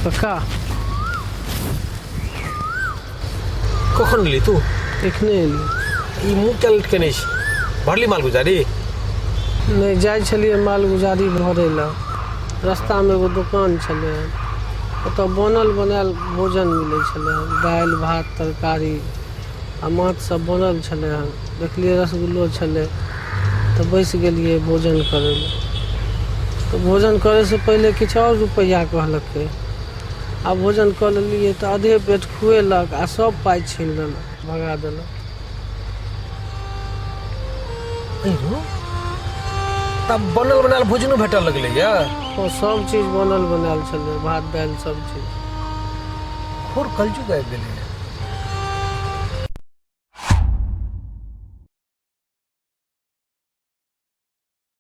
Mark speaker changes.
Speaker 1: कक्का
Speaker 2: कखन एली तू
Speaker 1: एखने एली
Speaker 2: ई मुँह क्या लटके नहीं भरली माल गुजारी
Speaker 1: नहीं जाइ छलियै माल गुजारी भरै लए रास्तामे एगो दोकान छलै ओतऽ बनल बनायल भोजन मिलै छलै दालि भात तरकारी आ माछ सब बनल छलै हन देखलियै रसगुल्लो छलै तऽ बैसि गेलियै भोजन करै लए तऽ भोजन करैसँ पहिले किछु आओर रुपैआ कहलकै आ भोजन कऽ लेलियै तऽ आधे पेट खुएलक आ सब पाइ छीन लेलक भगा देलक
Speaker 2: तब बनल बनायल भोजनो भेटऽ लगलै
Speaker 1: और सब चीज बनल बनायल छलै भात दालि सब चीज
Speaker 2: घोर कलजुग आबि गेलै